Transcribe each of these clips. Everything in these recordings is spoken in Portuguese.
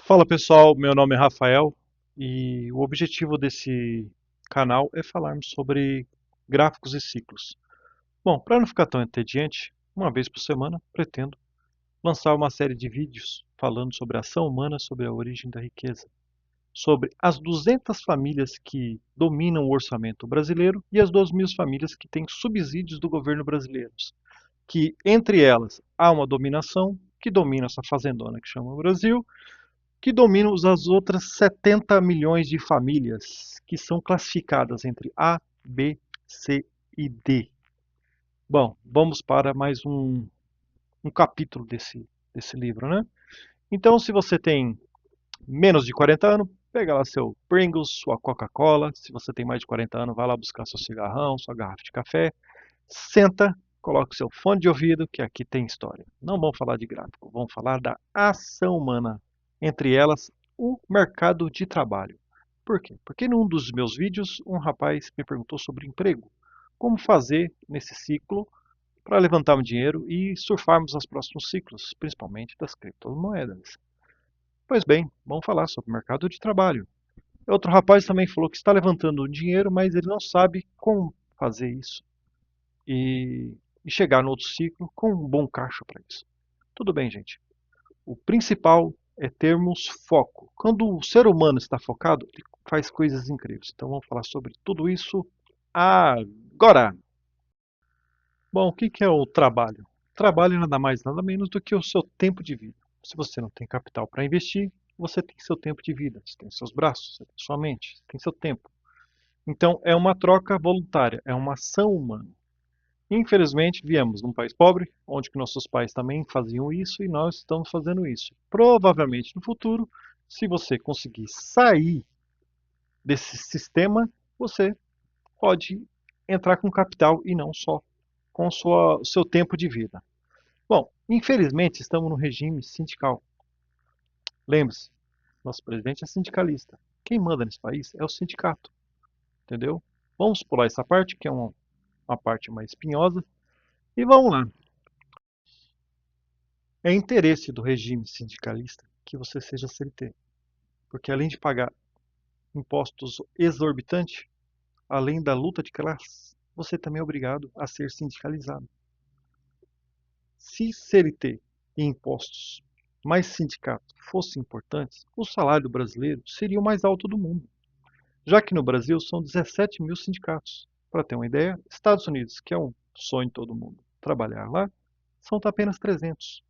Fala pessoal, meu nome é Rafael e o objetivo desse canal é falarmos sobre gráficos e ciclos. Bom, para não ficar tão entediante, uma vez por semana pretendo lançar uma série de vídeos falando sobre a ação humana, sobre a origem da riqueza, sobre as 200 famílias que dominam o orçamento brasileiro e as 2.000 famílias que têm subsídios do governo brasileiro, que entre elas há uma dominação que domina essa fazendona que chama Brasil, que dominam as outras 70 milhões de famílias que são classificadas entre A, B, C e D. Bom, vamos para mais um capítulo desse livro, né? Então, se você tem menos de 40 anos, pega lá seu Pringles, sua Coca-Cola. Se você tem mais de 40 anos, vai lá buscar seu cigarrão, sua garrafa de café. Senta, coloca o seu fone de ouvido, que aqui tem história. Não vamos falar de gráfico, vamos falar da ação humana. Entre elas, o mercado de trabalho. Por quê? Porque num dos meus vídeos, um rapaz me perguntou sobre emprego. Como fazer nesse ciclo para levantar um dinheiro e surfarmos os próximos ciclos, principalmente das criptomoedas. Pois bem, vamos falar sobre o mercado de trabalho. Outro rapaz também falou que está levantando dinheiro, mas ele não sabe como fazer isso e chegar no outro ciclo com um bom caixa para isso. Tudo bem, gente. O principal é termos foco. Quando o ser humano está focado, ele faz coisas incríveis. Então vamos falar sobre tudo isso agora. Bom, o que é o trabalho? Trabalho é nada mais, nada menos do que o seu tempo de vida. Se você não tem capital para investir, você tem seu tempo de vida. Você tem seus braços, você tem sua mente, você tem seu tempo. Então é uma troca voluntária, é uma ação humana. Infelizmente, viemos num país pobre, onde que nossos pais também faziam isso e nós estamos fazendo isso. Provavelmente no futuro, se você conseguir sair desse sistema, você pode entrar com capital e não só com seu tempo de vida. Bom, infelizmente estamos no regime sindical. Lembre-se, nosso presidente é sindicalista. Quem manda nesse país é o sindicato, entendeu? Vamos pular essa parte, que é uma parte mais espinhosa, e vamos lá. É interesse do regime sindicalista que você seja CLT, porque além de pagar impostos exorbitantes, além da luta de classe, você também é obrigado a ser sindicalizado. Se CLT e impostos mais sindicato fossem importantes, o salário brasileiro seria o mais alto do mundo, já que no Brasil são 17 mil sindicatos. Para ter uma ideia, Estados Unidos, que é um sonho de todo mundo trabalhar lá, são apenas 300.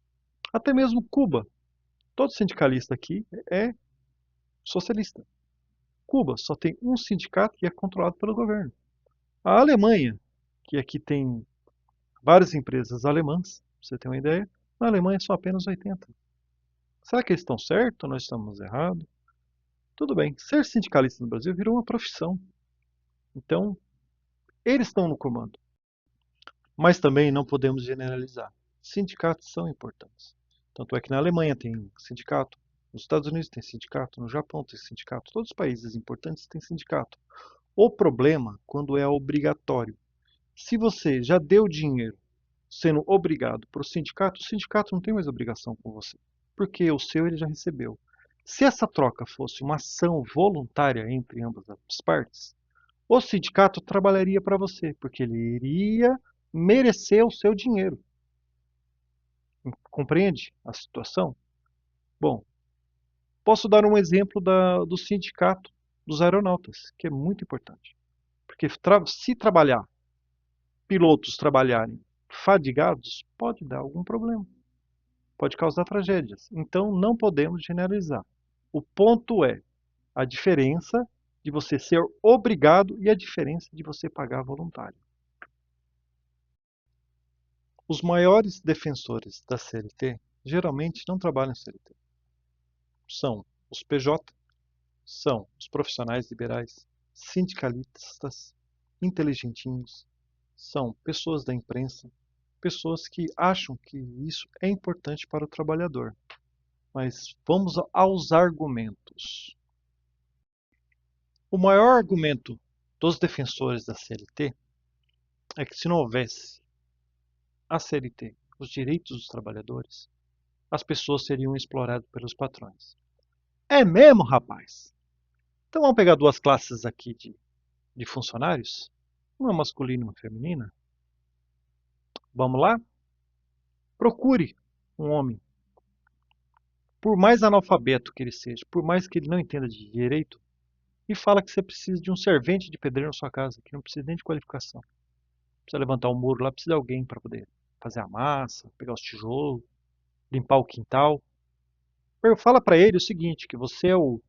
Até mesmo Cuba, todo sindicalista aqui é socialista. Cuba só tem um sindicato e é controlado pelo governo. A Alemanha, que aqui tem várias empresas alemãs, pra você ter uma ideia, na Alemanha são apenas 80. Será que eles estão certos ou nós estamos errados? Tudo bem, ser sindicalista no Brasil virou uma profissão. Então, eles estão no comando. Mas também não podemos generalizar. Sindicatos são importantes. Tanto é que na Alemanha tem sindicato, nos Estados Unidos tem sindicato, no Japão tem sindicato, todos os países importantes têm sindicato. O problema quando é obrigatório. Se você já deu dinheiro sendo obrigado para o sindicato não tem mais obrigação com você, porque o seu ele já recebeu. Se essa troca fosse uma ação voluntária entre ambas as partes, o sindicato trabalharia para você, porque ele iria merecer o seu dinheiro. Compreende a situação? Bom, posso dar um exemplo do sindicato dos aeronautas, que é muito importante. Porque se trabalhar, pilotos trabalharem fadigados, pode dar algum problema, pode causar tragédias. Então não podemos generalizar. O ponto é a diferença de você ser obrigado e a diferença de você pagar voluntário. Os maiores defensores da CLT geralmente não trabalham em CLT. São os PJ, são os profissionais liberais, sindicalistas, inteligentinhos, são pessoas da imprensa, pessoas que acham que isso é importante para o trabalhador. Mas vamos aos argumentos. O maior argumento dos defensores da CLT é que se não houvesse a CLT, os direitos dos trabalhadores, as pessoas seriam exploradas pelos patrões. É mesmo, rapaz? Então vamos pegar duas classes aqui de funcionários, uma masculina e uma feminina. Vamos lá? Procure um homem, por mais analfabeto que ele seja, por mais que ele não entenda de direito, e fala que você precisa de um servente de pedreiro na sua casa, que não precisa nem de qualificação. Precisa levantar um muro lá, precisa de alguém para poder fazer a massa, pegar os tijolos, limpar o quintal. Fala para ele o seguinte, que você é o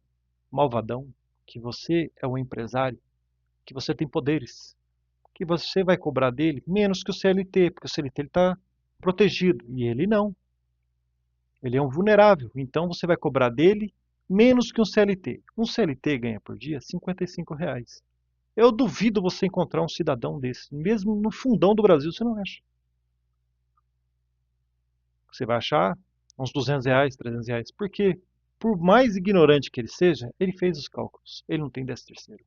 malvadão, que você é o empresário, que você tem poderes, que você vai cobrar dele menos que o CLT, porque o CLT está protegido e ele não. Ele é um vulnerável, então você vai cobrar dele menos que um CLT. Um CLT ganha por dia R$ 55. Eu duvido você encontrar um cidadão desse, mesmo no fundão do Brasil você não acha. Você vai achar uns R$ 200, R$ 300, porque por mais ignorante que ele seja, ele fez os cálculos. Ele não tem 13º.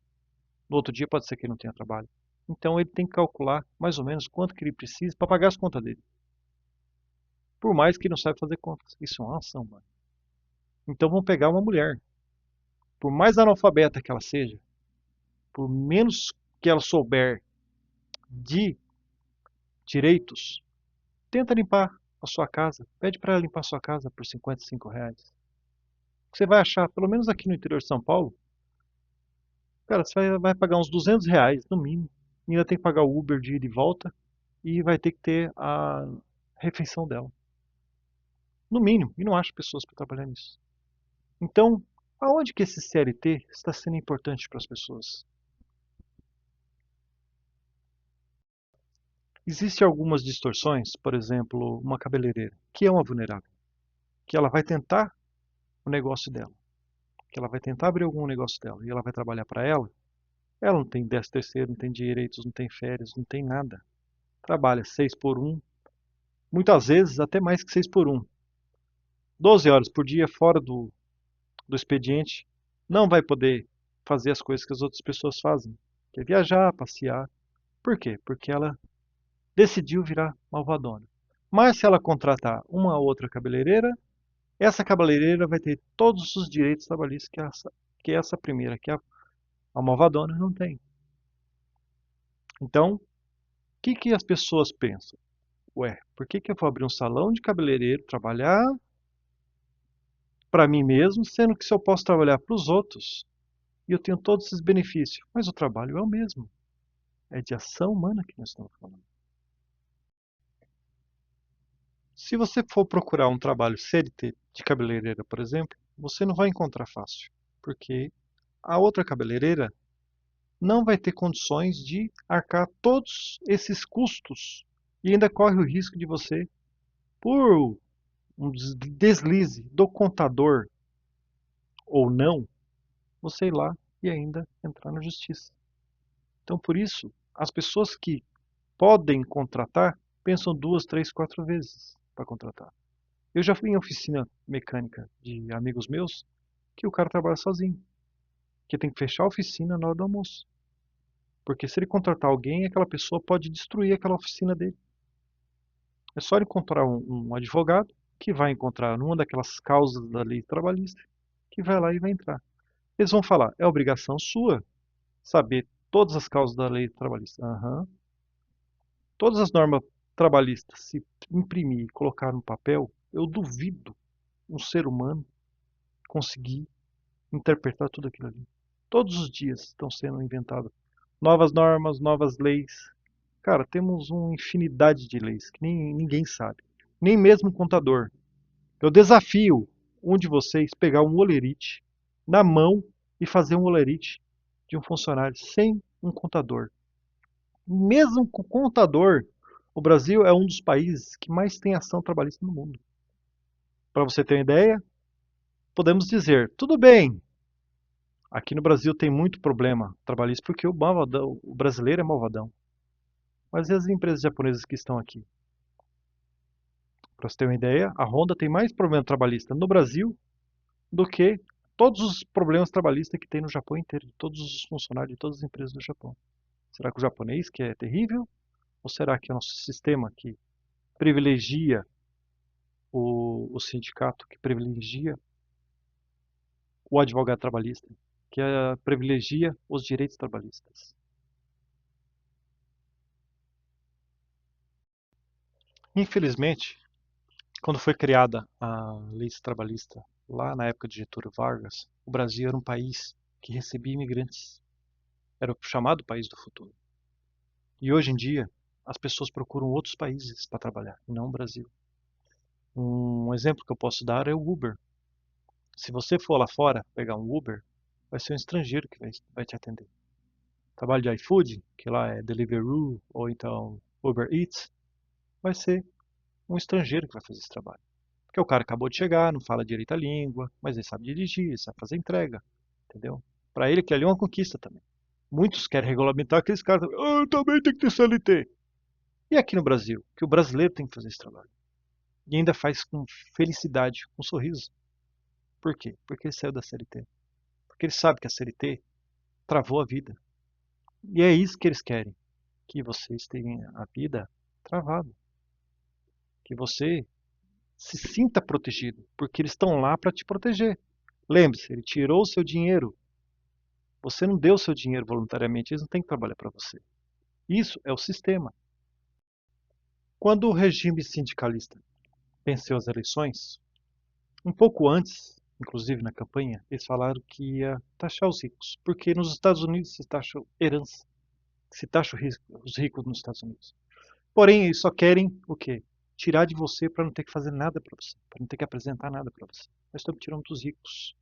No outro dia pode ser que ele não tenha trabalho. Então ele tem que calcular mais ou menos quanto que ele precisa para pagar as contas dele. Por mais que ele não saiba fazer contas. Isso é uma ação, mano. Então vamos pegar uma mulher. Por mais analfabeta que ela seja, por menos que ela souber de direitos, tenta limpar a sua casa. Pede para ela limpar a sua casa por R$ 55. Você vai achar, pelo menos aqui no interior de São Paulo, cara, você vai pagar uns R$ 200 no mínimo. E ainda tem que pagar o Uber de ida e volta e vai ter que ter a refeição dela. No mínimo. E não acho pessoas para trabalhar nisso. Então, aonde que esse CLT está sendo importante para as pessoas? Existem algumas distorções, por exemplo, uma cabeleireira, que é uma vulnerável, que ela vai tentar o negócio dela, que ela vai tentar abrir algum negócio dela e ela vai trabalhar para ela não tem 13º, não tem direitos, não tem férias, não tem nada. Trabalha 6 por 1, muitas vezes até mais que 6 por 1. 12 horas por dia fora do expediente, não vai poder fazer as coisas que as outras pessoas fazem, que é viajar, passear. Por quê? Porque ela decidiu virar malvadona. Mas se ela contratar uma outra cabeleireira, essa cabeleireira vai ter todos os direitos trabalhistas que essa primeira, que a malvadona, não tem. Então, o que as pessoas pensam? Ué, por que eu vou abrir um salão de cabeleireiro, trabalhar para mim mesmo, sendo que se eu posso trabalhar para os outros e eu tenho todos esses benefícios? Mas o trabalho é o mesmo. É de ação humana que nós estamos falando. Se você for procurar um trabalho CLT de cabeleireira, por exemplo, você não vai encontrar fácil, porque a outra cabeleireira não vai ter condições de arcar todos esses custos e ainda corre o risco de você, por um deslize do contador ou não, você ir lá e ainda entrar na justiça. Então, por isso, as pessoas que podem contratar pensam duas, três, quatro vezes para contratar. Eu já fui em oficina mecânica de amigos meus que o cara trabalha sozinho, que tem que fechar a oficina na hora do almoço. Porque se ele contratar alguém, aquela pessoa pode destruir aquela oficina dele. É só ele encontrar um advogado que vai encontrar numa daquelas causas da lei trabalhista, que vai lá e vai entrar. Eles vão falar, é obrigação sua saber todas as causas da lei trabalhista. Aham. Todas as normas trabalhistas, se imprimir e colocar no papel, eu duvido um ser humano conseguir interpretar tudo aquilo ali. Todos os dias estão sendo inventadas novas normas, novas leis. Cara, temos uma infinidade de leis que ninguém sabe. Nem mesmo um contador. Eu desafio um de vocês pegar um olerite na mão e fazer um olerite de um funcionário sem um contador. Mesmo com contador, o Brasil é um dos países que mais tem ação trabalhista no mundo. Para você ter uma ideia, podemos dizer, tudo bem, aqui no Brasil tem muito problema trabalhista porque o brasileiro é malvadão. Mas e as empresas japonesas que estão aqui? Para você ter uma ideia, a Honda tem mais problema trabalhista no Brasil do que todos os problemas trabalhistas que tem no Japão inteiro, de todos os funcionários de todas as empresas do Japão. Será que o japonês que é terrível? Ou será que é o nosso sistema que privilegia o sindicato, que privilegia o advogado trabalhista, que privilegia os direitos trabalhistas. Infelizmente, quando foi criada a lei trabalhista, lá na época de Getúlio Vargas, o Brasil era um país que recebia imigrantes. Era o chamado país do futuro. E hoje em dia, as pessoas procuram outros países para trabalhar, e não o Brasil. Um exemplo que eu posso dar é o Uber. Se você for lá fora pegar um Uber, vai ser um estrangeiro que vai te atender. Trabalho de iFood, que lá é Deliveroo ou então Uber Eats, vai ser um estrangeiro que vai fazer esse trabalho. Porque o cara acabou de chegar, não fala direito a língua, mas ele sabe dirigir, ele sabe fazer entrega, entendeu? Para ele, aquilo ali é uma conquista também. Muitos querem regulamentar aqueles caras, também tem que ter CLT. E aqui no Brasil, que o brasileiro tem que fazer esse trabalho. E ainda faz com felicidade, com um sorriso. Por quê? Porque ele saiu da CLT. Porque ele sabe que a CLT travou a vida. E é isso que eles querem, que vocês tenham a vida travada. Que você se sinta protegido, porque eles estão lá para te proteger. Lembre-se, ele tirou o seu dinheiro. Você não deu o seu dinheiro voluntariamente, eles não têm que trabalhar para você. Isso é o sistema. Quando o regime sindicalista venceu as eleições, um pouco antes, inclusive na campanha, eles falaram que ia taxar os ricos, porque nos Estados Unidos se taxa herança, se taxa os ricos nos Estados Unidos. Porém, eles só querem o quê? Tirar de você para não ter que fazer nada para você, para não ter que apresentar nada para você. Nós estamos tirando dos ricos,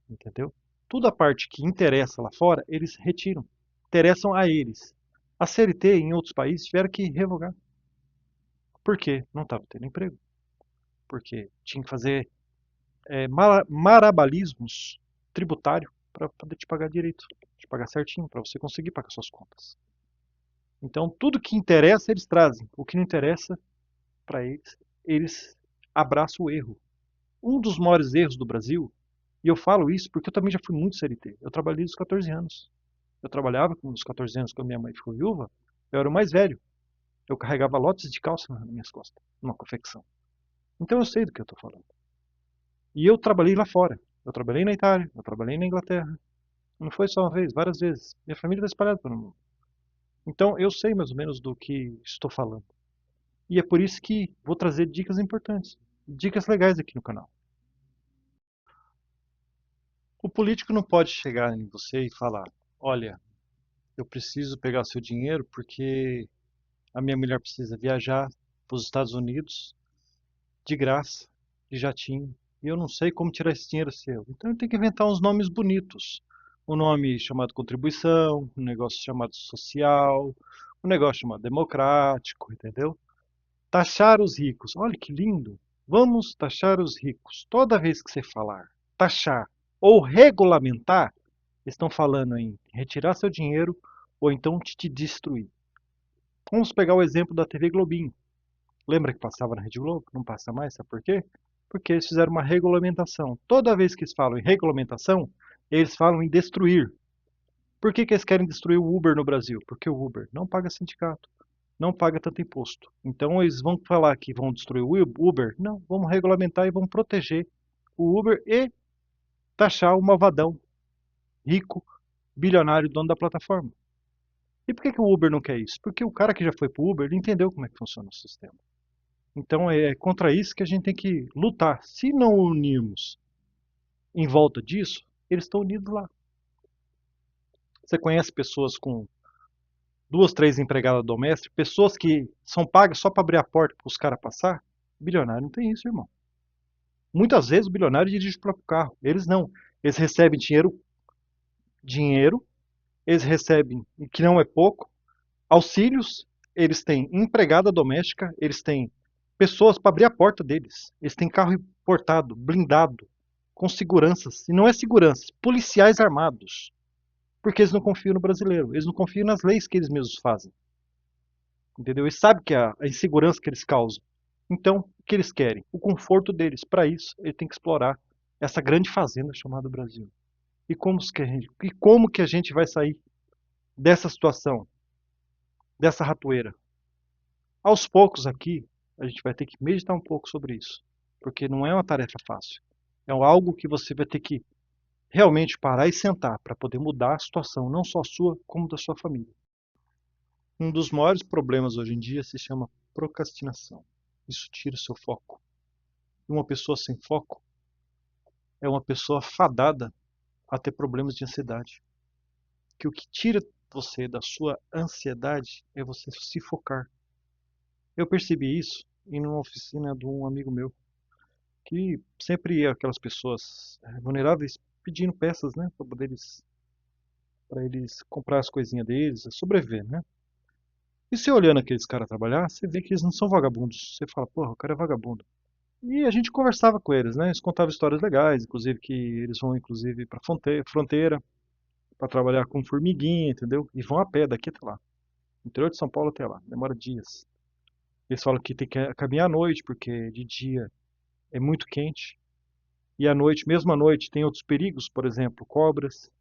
entendeu? Toda a parte que interessa lá fora, eles retiram. Interessam a eles. A CLT em outros países tiveram que revogar. Por quê? Não estava tendo emprego. Porque tinha que fazer marabalismos tributário para poder te pagar direito, te pagar certinho, para você conseguir pagar suas contas. Então, tudo que interessa eles trazem. O que não interessa para eles, eles abraçam o erro. Um dos maiores erros do Brasil, e eu falo isso porque eu também já fui muito CLT. Eu trabalhei dos 14 anos. Eu trabalhava com os 14 anos quando minha mãe ficou viúva. Eu era o mais velho. Eu carregava lotes de calça nas minhas costas, numa confecção. Então eu sei do que eu estou falando. E eu trabalhei lá fora. Eu trabalhei na Itália, eu trabalhei na Inglaterra. Não foi só uma vez, várias vezes. Minha família está espalhada pelo mundo. Então eu sei mais ou menos do que estou falando. E é por isso que vou trazer dicas importantes, dicas legais aqui no canal. O político não pode chegar em você e falar: olha, eu preciso pegar seu dinheiro porque a minha mulher precisa viajar para os Estados Unidos de graça, de jatinho, e eu não sei como tirar esse dinheiro seu. Então eu tenho que inventar uns nomes bonitos. Um nome chamado contribuição, um negócio chamado social, um negócio chamado democrático, entendeu? Taxar os ricos. Olha que lindo. Vamos taxar os ricos. Toda vez que você falar taxar ou regulamentar, estão falando em retirar seu dinheiro ou então te destruir. Vamos pegar o exemplo da TV Globinho. Lembra que passava na Rede Globo? Não passa mais, sabe por quê? Porque eles fizeram uma regulamentação. Toda vez que eles falam em regulamentação, eles falam em destruir. Por que eles querem destruir o Uber no Brasil? Porque o Uber não paga sindicato, não paga tanto imposto. Então eles vão falar que vão destruir o Uber? Não, vamos regulamentar e vamos proteger o Uber e taxar o malvadão, rico, bilionário, dono da plataforma. E por que o Uber não quer isso? Porque o cara que já foi para o Uber, ele entendeu como é que funciona o sistema. Então é contra isso que a gente tem que lutar. Se não unirmos em volta disso, eles estão unidos lá. Você conhece pessoas com duas, três empregadas domésticas, pessoas que são pagas só para abrir a porta para os caras passar? Bilionário não tem isso, irmão. Muitas vezes o bilionário dirige o próprio carro. Eles não. Eles recebem dinheiro, eles recebem, que não é pouco, auxílios, eles têm empregada doméstica, eles têm pessoas para abrir a porta deles. Eles têm carro importado, blindado, com seguranças. E não é segurança, policiais armados. Porque eles não confiam no brasileiro. Eles não confiam nas leis que eles mesmos fazem. Entendeu? Eles sabem que a insegurança que eles causam. Então, o que eles querem? O conforto deles. Para isso, ele tem que explorar essa grande fazenda chamada Brasil. E como que a gente vai sair dessa situação, dessa ratoeira? Aos poucos aqui, a gente vai ter que meditar um pouco sobre isso, porque não é uma tarefa fácil. É algo que você vai ter que realmente parar e sentar para poder mudar a situação, não só a sua, como da sua família. Um dos maiores problemas hoje em dia se chama procrastinação. Isso tira o seu foco. Uma pessoa sem foco é uma pessoa fadada a ter problemas de ansiedade. Que o que tira você da sua ansiedade é você se focar. Eu percebi isso em uma oficina de um amigo meu, que sempre ia aquelas pessoas vulneráveis pedindo peças, né, para eles comprar as coisinhas deles, sobreviver, né? E você olhando aqueles caras trabalhar, você vê que eles não são vagabundos. Você fala, porra, o cara é vagabundo. E a gente conversava com eles, né? Eles contavam histórias legais, inclusive que eles vão inclusive para fronteira para trabalhar com formiguinha, entendeu? E vão a pé daqui até lá. Do interior de São Paulo até lá, demora dias. Eles falam que tem que caminhar à noite, porque de dia é muito quente. E à noite, mesmo à noite, tem outros perigos, por exemplo, cobras.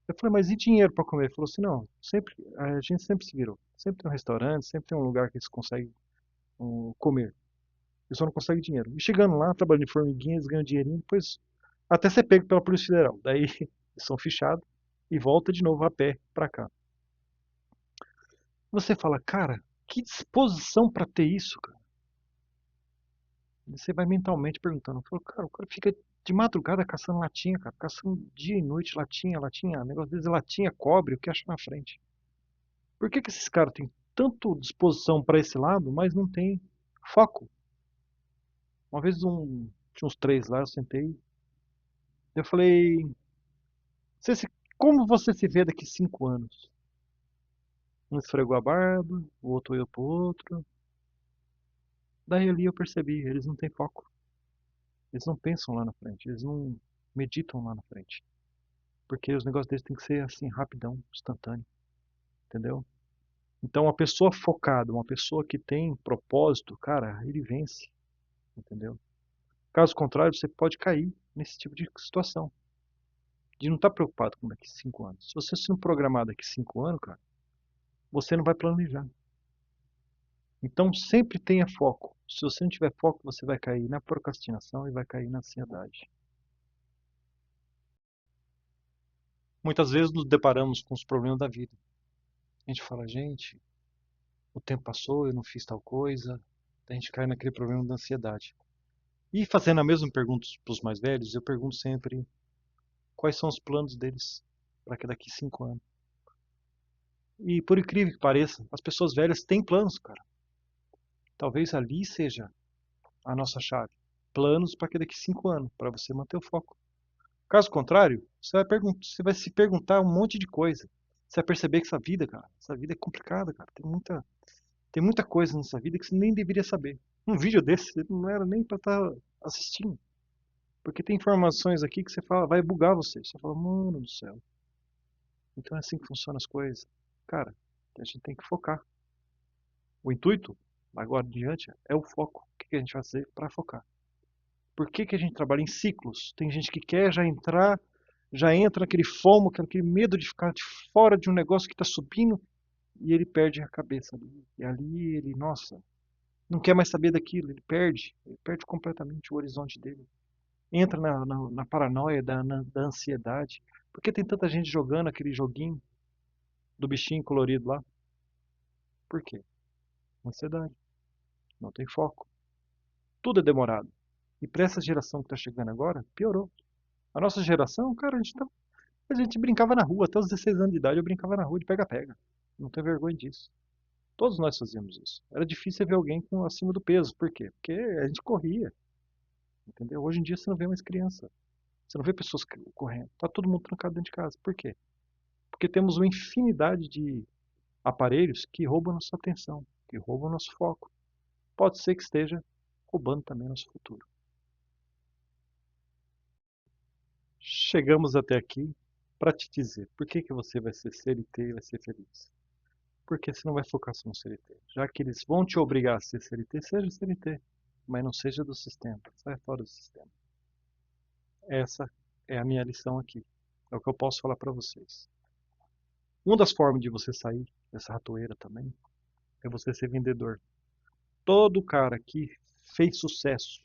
Eu falei, mas e dinheiro para comer? Ele falou assim, não, sempre, a gente sempre se virou. Sempre tem um restaurante, sempre tem um lugar que eles conseguem comer. Eles só não conseguem dinheiro. E chegando lá, trabalhando de formiguinha, eles ganham dinheirinho, depois até ser pego pela Polícia Federal. Daí eles são fichados e volta de novo a pé para cá. Você fala, cara, que disposição para ter isso, cara. Você vai mentalmente perguntando. Fala, cara, o cara fica de madrugada caçando latinha, cara. Caçando dia e noite latinha, latinha. O negócio deles é latinha, cobre, o que acha na frente. Por que que esses caras têm tanto disposição para esse lado, mas não tem foco? Uma vez tinha uns três lá, eu sentei. Eu falei, você como você se vê daqui 5 anos? Um esfregou a barba, o outro olhou pro outro. Daí ali eu percebi, eles não têm foco. Eles não pensam lá na frente, eles não meditam lá na frente. Porque os negócios deles tem que ser assim, rapidão, instantâneo, entendeu? Então, uma pessoa focada, uma pessoa que tem propósito, cara, ele vence, entendeu? Caso contrário, você pode cair nesse tipo de situação. De não estar preocupado com daqui 5 anos. Se você se não programar daqui 5 anos, cara, você não vai planejar. Então, sempre tenha foco. Se você não tiver foco, você vai cair na procrastinação e vai cair na ansiedade. Muitas vezes nos deparamos com os problemas da vida. A gente fala, gente, o tempo passou, eu não fiz tal coisa. A gente cai naquele problema da ansiedade. E fazendo a mesma pergunta para os mais velhos, eu pergunto sempre quais são os planos deles para que daqui 5 anos. E por incrível que pareça, as pessoas velhas têm planos, cara. Talvez ali seja a nossa chave. Planos para que daqui 5 anos, para você manter o foco. Caso contrário, você vai se perguntar um monte de coisa. Você vai perceber que essa vida, cara, essa vida é complicada, cara. Tem muita coisa nessa vida que você nem deveria saber. Um vídeo desse não era nem para estar assistindo. Porque tem informações aqui que você fala, vai bugar você. Você fala, mano do céu. Então é assim que funcionam as coisas. Cara, a gente tem que focar. O intuito, agora em diante, é o foco. O que a gente vai fazer para focar? Por que que a gente trabalha em ciclos? Tem gente que quer já entra naquele fomo, aquele medo de ficar de fora de um negócio que está subindo e ele perde a cabeça ali. E ali ele, nossa, não quer mais saber daquilo, ele perde completamente o horizonte dele. Entra na paranoia, da ansiedade. Por que tem tanta gente jogando aquele joguinho do bichinho colorido lá? Por quê? Ansiedade. Não tem foco. Tudo é demorado. E para essa geração que está chegando agora, piorou. A nossa geração, cara, a gente brincava na rua. Até os 16 anos de idade eu brincava na rua de pega-pega. Não tenho vergonha disso. Todos nós fazíamos isso. Era difícil ver alguém com acima do peso. Por quê? Porque a gente corria. Entendeu? Hoje em dia você não vê mais criança. Você não vê pessoas correndo. Tá todo mundo trancado dentro de casa. Por quê? Porque temos uma infinidade de aparelhos que roubam nossa atenção, que roubam nosso foco. Pode ser que esteja roubando também nosso futuro. Chegamos até aqui para te dizer por que que você vai ser CLT e vai ser feliz. Porque você não vai focar só no CLT. Já que eles vão te obrigar a ser CLT, seja CLT, mas não seja do sistema. Sai fora do sistema. Essa é a minha lição aqui. É o que eu posso falar para vocês. Uma das formas de você sair dessa ratoeira também é você ser vendedor. Todo cara que fez sucesso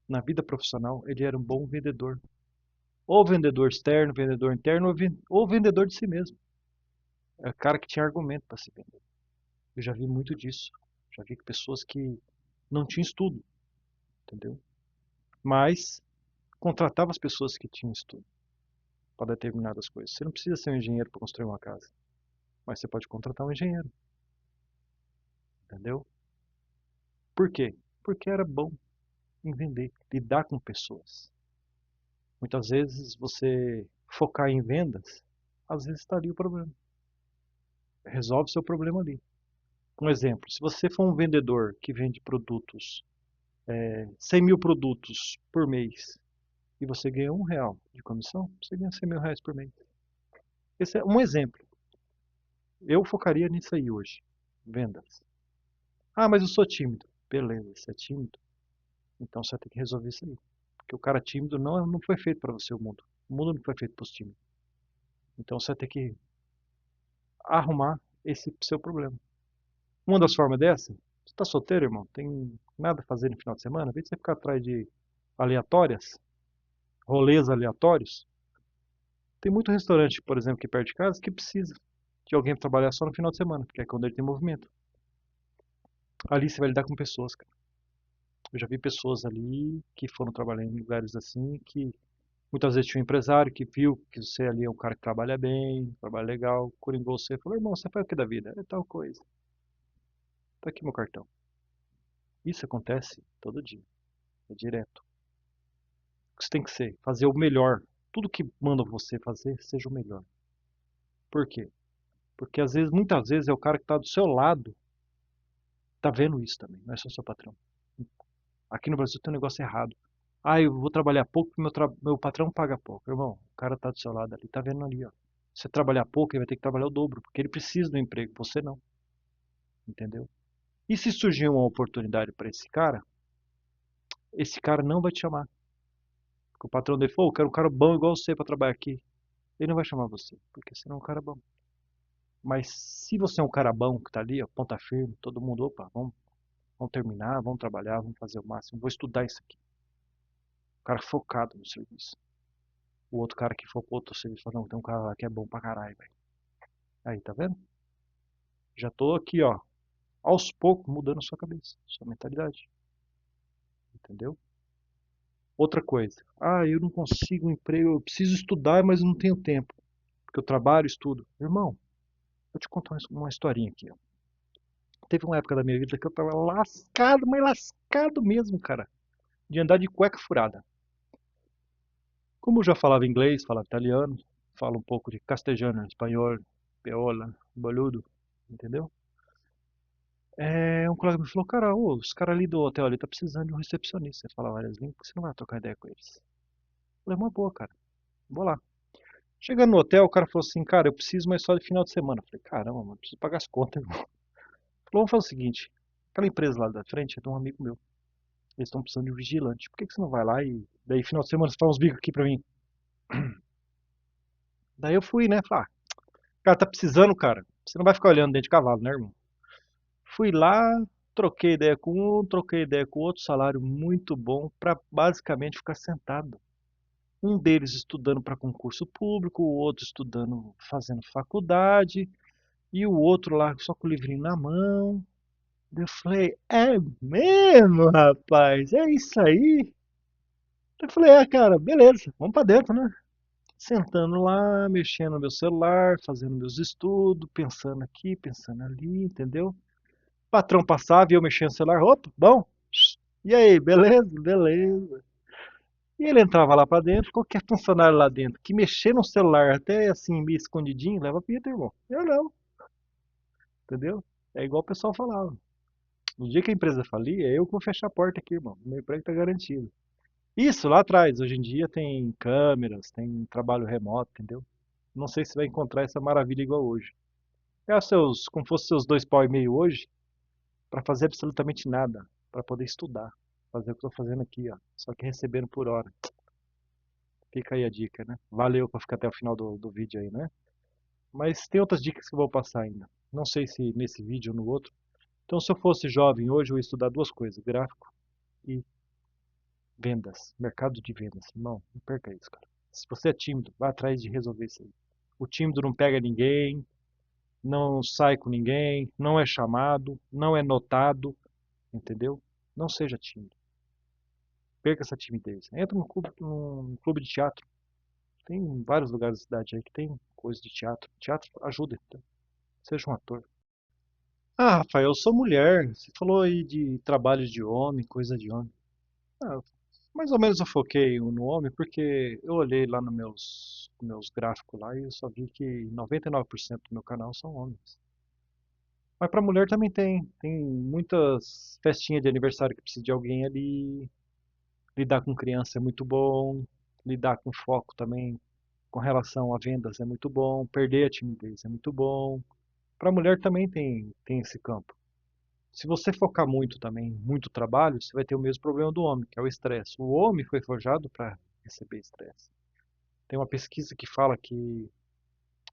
na vida profissional, ele era um bom vendedor. Ou vendedor externo, vendedor interno, ou vendedor de si mesmo. É o cara que tinha argumento para se vender. Eu já vi muito disso. Já vi pessoas que não tinham estudo, entendeu? Mas contratava as pessoas que tinham estudo para determinadas coisas. Você não precisa ser um engenheiro para construir uma casa, mas você pode contratar um engenheiro, entendeu? Por quê? Porque era bom em vender, lidar com pessoas. Muitas vezes você focar em vendas, às vezes está ali o problema. Resolve seu problema ali. Um exemplo, se você for um vendedor que vende produtos, 100 mil produtos por mês, e você ganha R$ 1 de comissão, você ganha 100 mil reais por mês. Esse é um exemplo. Eu focaria nisso aí hoje. Vendas. Ah, mas eu sou tímido. Beleza, você é tímido? Então você vai ter que resolver isso aí. Porque o cara tímido não foi feito para você o mundo. O mundo não foi feito para os tímidos. Então você vai ter que arrumar esse seu problema. Uma das formas dessa, você está solteiro, irmão? Tem nada a fazer no final de semana? Em vez de você ficar atrás de aleatórias, rolês aleatórios, tem muito restaurante, por exemplo, aqui perto de casa, que precisa de alguém para trabalhar só no final de semana, porque é quando ele tem movimento. Ali você vai lidar com pessoas, cara. Eu já vi pessoas ali que foram trabalhar em lugares assim, que muitas vezes tinha um empresário que viu que você ali é um cara que trabalha bem, trabalha legal, coringou você, falou, irmão, você faz o que da vida? É tal coisa. Tá aqui meu cartão. Isso acontece todo dia, é direto. O que você tem que ser, fazer o melhor. Tudo que mandam você fazer, seja o melhor. Por quê? Porque às vezes, muitas vezes, é o cara que está do seu lado, tá vendo isso também, não é só seu patrão. Aqui no Brasil tem um negócio errado. Ah, eu vou trabalhar pouco porque meu patrão paga pouco. Irmão, o cara tá do seu lado ali, tá vendo ali, ó. Se você trabalhar pouco, ele vai ter que trabalhar o dobro, porque ele precisa do emprego, você não, entendeu? E se surgir uma oportunidade para esse cara não vai te chamar. Porque o patrão dele falou, eu quero um cara bom igual você para trabalhar aqui. Ele não vai chamar você, porque você não é um cara bom. Mas se você é um cara bom que tá ali, ó, ponta firme, todo mundo, opa, vamos terminar, vamos trabalhar, vamos fazer o máximo, vou estudar isso aqui. O cara focado no serviço. O outro cara que for pro outro serviço fala, não, tem um cara lá que é bom pra caralho, velho. Aí, tá vendo? Já tô aqui, ó, aos poucos mudando sua cabeça, sua mentalidade. Entendeu? Outra coisa. Ah, eu não consigo um emprego, eu preciso estudar, mas não tenho tempo. Porque eu trabalho, estudo. Irmão, vou te contar uma historinha aqui, ó. Teve uma época da minha vida que eu tava lascado, mas lascado mesmo, cara. De andar de cueca furada. Como eu já falava inglês, falava italiano, falo um pouco de castelhano, espanhol, peola, boludo, entendeu? Um colega me falou, cara, ô, os caras ali do hotel ali tá precisando de um recepcionista. Você fala várias línguas, você não vai trocar ideia com eles. Eu falei, uma boa, cara, vou lá. Chegando no hotel, o cara falou assim, cara, eu preciso, mas só de final de semana. Eu falei, caramba, mano, preciso pagar as contas, irmão. Ele falou, vamos fazer o seguinte, aquela empresa lá da frente é de um amigo meu. Eles estão precisando de um vigilante. Por que que você não vai lá e daí final de semana você faz uns bicos aqui pra mim? Daí eu fui, né? Falei, cara, tá precisando, cara. Você não vai ficar olhando dentro de cavalo, né, irmão? Fui lá, troquei ideia com um, troquei ideia com outro, salário muito bom para basicamente ficar sentado. Um deles estudando para concurso público, o outro estudando, fazendo faculdade, e o outro lá só com o livrinho na mão. Eu falei, é mesmo, rapaz? É isso aí? Eu falei, cara, beleza, vamos para dentro, né? Sentando lá, mexendo no meu celular, fazendo meus estudos, pensando aqui, pensando ali, entendeu? O patrão passava e eu mexia no celular, opa, bom, e aí, beleza? Beleza. E ele entrava lá pra dentro, qualquer funcionário lá dentro que mexer no celular até assim, meio escondidinho, leva pinta, irmão. Eu não, entendeu? É igual o pessoal falava. No dia que a empresa falir, é eu que vou fechar a porta aqui, irmão. Meu emprego tá garantido. Isso lá atrás, hoje em dia tem câmeras, tem trabalho remoto, entendeu? Não sei se vai encontrar essa maravilha igual hoje. É os seus, como fosse seus 2 pau e meio hoje, para fazer absolutamente nada, para poder estudar, fazer o que eu tô fazendo aqui, ó, só que recebendo por hora. Fica aí a dica, né? Valeu para ficar até o final do vídeo aí, né? Mas tem outras dicas que eu vou passar ainda. Não sei se nesse vídeo ou no outro. Então, se eu fosse jovem hoje, eu ia estudar duas coisas, gráfico e Vendas, mercado de vendas. Irmão, não perca isso, cara. Se você é tímido, vá atrás de resolver isso aí. O tímido não pega ninguém, não sai com ninguém, não é chamado, não é notado, entendeu? Não seja tímido. Perca essa timidez. Entra num clube de teatro. Tem vários lugares da cidade aí que tem coisa de teatro. Teatro ajuda, então. Seja um ator. Ah, Rafael, eu sou mulher. Você falou aí de trabalho de homem, coisa de homem. Ah, mais ou menos eu foquei no homem porque eu olhei lá nos meus gráficos lá e eu só vi que 99% do meu canal são homens. Mas para mulher também tem muitas festinhas de aniversário que precisa de alguém ali. Lidar com criança é muito bom, lidar com foco também com relação a vendas é muito bom, perder a timidez é muito bom. Para mulher também tem esse campo. Se você focar muito também, muito trabalho, você vai ter o mesmo problema do homem, que é o estresse. O homem foi forjado para receber estresse. Tem uma pesquisa que fala que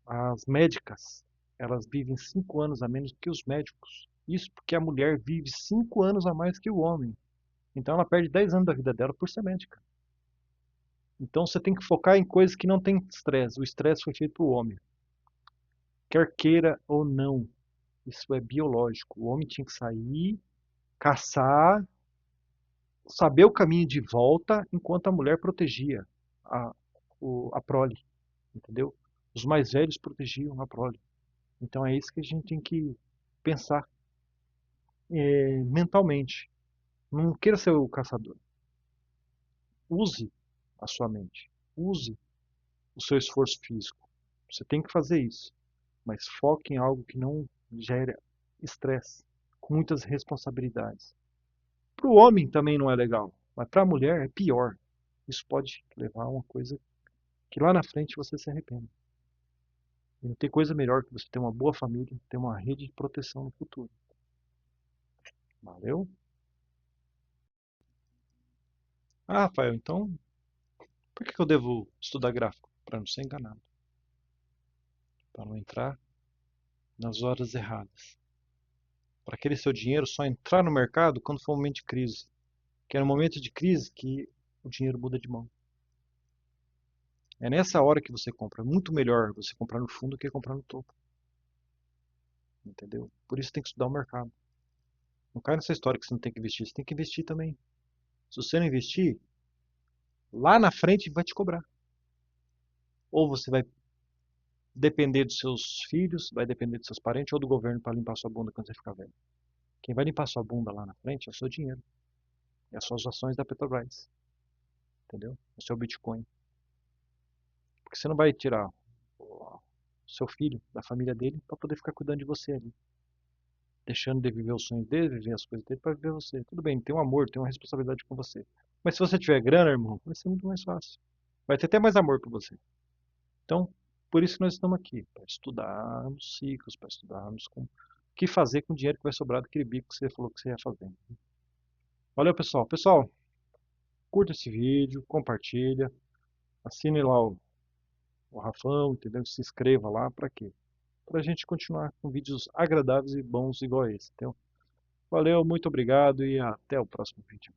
as médicas, elas vivem 5 anos a menos que os médicos. Isso porque a mulher vive 5 anos a mais que o homem. Então ela perde 10 anos da vida dela por ser médica. Então você tem que focar em coisas que não tem estresse. O estresse foi feito para o homem. Quer queira ou não, isso é biológico. O homem tinha que sair, caçar, saber o caminho de volta, enquanto a mulher protegia a, a prole, entendeu? Os mais velhos protegiam a prole. Então é isso que a gente tem que pensar mentalmente. Não queira ser o caçador. Use a sua mente. Use o seu esforço físico. Você tem que fazer isso. Mas foque em algo que não gere estresse, com muitas responsabilidades. Para o homem também não é legal, mas para a mulher é pior. Isso pode levar a uma coisa que lá na frente você se arrepende. E não tem coisa melhor que você ter uma boa família, ter uma rede de proteção no futuro. Valeu? Ah, Rafael, então por que eu devo estudar gráfico? Para não ser enganado, para não entrar nas horas erradas. Para aquele seu dinheiro só entrar no mercado quando for um momento de crise. Que é no momento de crise que o dinheiro muda de mão. É nessa hora que você compra. É muito melhor você comprar no fundo que comprar no topo. Entendeu? Por isso tem que estudar o mercado. Não cai nessa história que você não tem que investir. Você tem que investir também. Se você não investir, lá na frente vai te cobrar. Ou você vai depender dos seus filhos, vai depender dos seus parentes ou do governo para limpar sua bunda quando você ficar velho. Quem vai limpar sua bunda lá na frente é o seu dinheiro. É as suas ações da Petrobras. Entendeu? É o seu Bitcoin. Porque você não vai tirar o seu filho da família dele para poder ficar cuidando de você ali. Deixando de viver os sonhos dele, viver as coisas dele para viver você. Tudo bem, tem um amor, tem uma responsabilidade com você. Mas se você tiver grana, irmão, vai ser muito mais fácil. Vai ter até mais amor por você. Então, por isso nós estamos aqui, para estudarmos ciclos, para estudarmos o que fazer com o dinheiro que vai sobrar daquele bico que você falou que você ia fazer. Valeu, pessoal. Pessoal, curta esse vídeo, compartilha, assine lá o Rafão, entendeu? Se inscreva lá, para quê? Para a gente continuar com vídeos agradáveis e bons igual esse. Então, valeu, muito obrigado e até o próximo vídeo.